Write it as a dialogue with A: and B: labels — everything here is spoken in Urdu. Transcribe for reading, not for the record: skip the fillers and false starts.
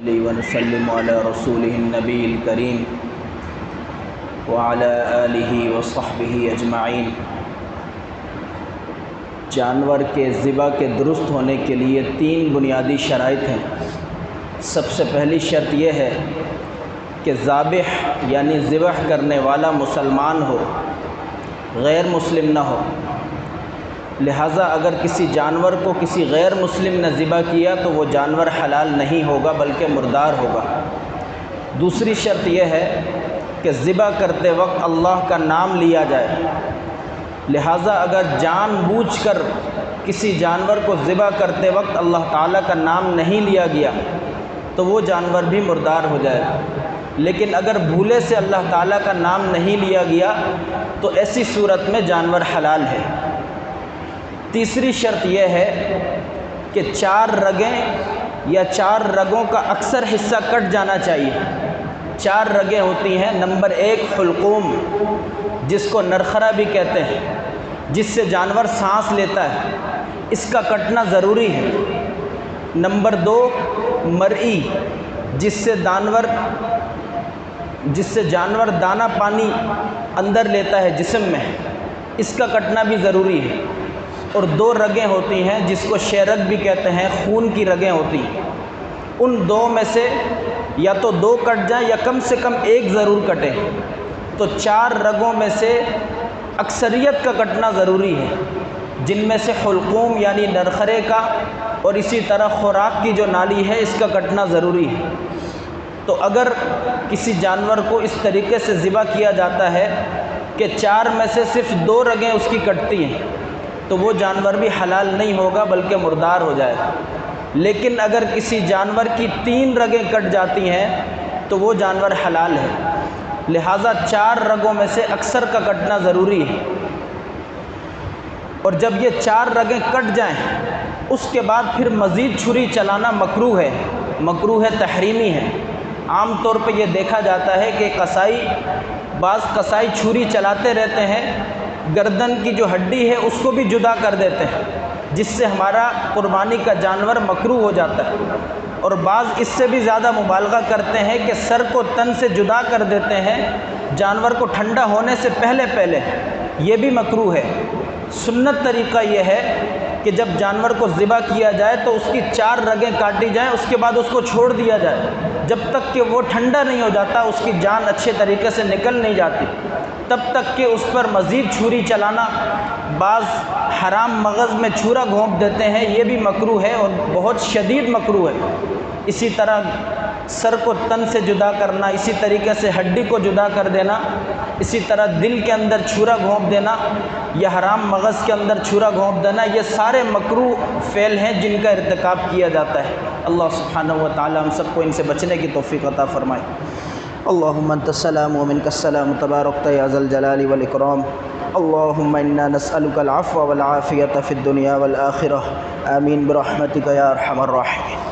A: ونسلم على رسوله النبي الكريم وعلى آله وصحبه اجمعین۔ جانور کے ذبح کے درست ہونے کے لیے 3 بنیادی شرائط ہیں۔ سب سے پہلی شرط یہ ہے کہ ذابح یعنی ذبح کرنے والا مسلمان ہو، غیر مسلم نہ ہو۔ لہٰذا اگر کسی جانور کو کسی غیر مسلم نے ذبح کیا تو وہ جانور حلال نہیں ہوگا بلکہ مردار ہوگا۔ دوسری شرط یہ ہے کہ ذبح کرتے وقت اللہ کا نام لیا جائے۔ لہٰذا اگر جان بوجھ کر کسی جانور کو ذبح کرتے وقت اللہ تعالیٰ کا نام نہیں لیا گیا تو وہ جانور بھی مردار ہو جائے گا۔ لیکن اگر بھولے سے اللہ تعالیٰ کا نام نہیں لیا گیا تو ایسی صورت میں جانور حلال ہے۔ تیسری شرط یہ ہے کہ 4 رگیں یا 4 رگوں کا اکثر حصہ کٹ جانا چاہیے۔ 4 رگیں ہوتی ہیں۔ نمبر 1 حلقوم، جس کو نرخرا بھی کہتے ہیں، جس سے جانور سانس لیتا ہے، اس کا کٹنا ضروری ہے۔ نمبر 2 مرئی، جس سے جانور دانہ پانی اندر لیتا ہے جسم میں، اس کا کٹنا بھی ضروری ہے۔ اور 2 رگیں ہوتی ہیں جس کو شیرگ بھی کہتے ہیں، خون کی رگیں ہوتی ہیں۔ ان 2 میں سے یا تو 2 کٹ جائیں یا کم سے کم 1 ضرور کٹے۔ تو 4 رگوں میں سے اکثریت کا کٹنا ضروری ہے، جن میں سے حلقوم یعنی نرخرے کا اور اسی طرح خوراک کی جو نالی ہے اس کا کٹنا ضروری ہے۔ تو اگر کسی جانور کو اس طریقے سے ذبح کیا جاتا ہے کہ 4 میں سے صرف 2 رگیں اس کی کٹتی ہیں تو وہ جانور بھی حلال نہیں ہوگا بلکہ مردار ہو جائے گا۔ لیکن اگر کسی جانور کی 3 رگیں کٹ جاتی ہیں تو وہ جانور حلال ہے۔ لہٰذا 4 رگوں میں سے اکثر کا کٹنا ضروری ہے۔ اور جب یہ 4 رگیں کٹ جائیں اس کے بعد پھر مزید چھری چلانا مکروہ ہے، تحریمی ہے۔ عام طور پہ یہ دیکھا جاتا ہے کہ بعض قصائی چھری چلاتے رہتے ہیں، گردن کی جو ہڈی ہے اس کو بھی جدا کر دیتے ہیں، جس سے ہمارا قربانی کا جانور مکروہ ہو جاتا ہے۔ اور بعض اس سے بھی زیادہ مبالغہ کرتے ہیں کہ سر کو تن سے جدا کر دیتے ہیں جانور کو ٹھنڈا ہونے سے پہلے، یہ بھی مکروہ ہے۔ سنت طریقہ یہ ہے کہ جب جانور کو ذبح کیا جائے تو اس کی 4 رگیں کاٹی جائیں، اس کے بعد اس کو چھوڑ دیا جائے جب تک کہ وہ ٹھنڈا نہیں ہو جاتا، اس کی جان اچھے طریقے سے نکل نہیں جاتی، تب تک کہ اس پر مزید چھری چلانا، بعض حرام مغز میں چھورا گھونپ دیتے ہیں، یہ بھی مکروہ ہے اور بہت شدید مکروہ ہے۔ اسی طرح سر کو تن سے جدا کرنا، اسی طریقے سے ہڈی کو جدا کر دینا، اسی طرح دل کے اندر چھورا گھونپ دینا یا حرام مغز کے اندر چھورا گھونپ دینا، یہ سارے مکروہ فعل ہیں جن کا ارتکاب کیا جاتا ہے۔ اللہ سبحانہ و تعالی ہم سب کو ان سے بچنے کی توفیق عطا فرمائے۔ اللہم انت السلام ومنک السلام تبارکت یا ذا الجلال والاکرام۔ اللہم انا نسألک العفو والعافیۃ فی الدنیا والآخرہ، آمین برحمتک یا ارحم الراحمین۔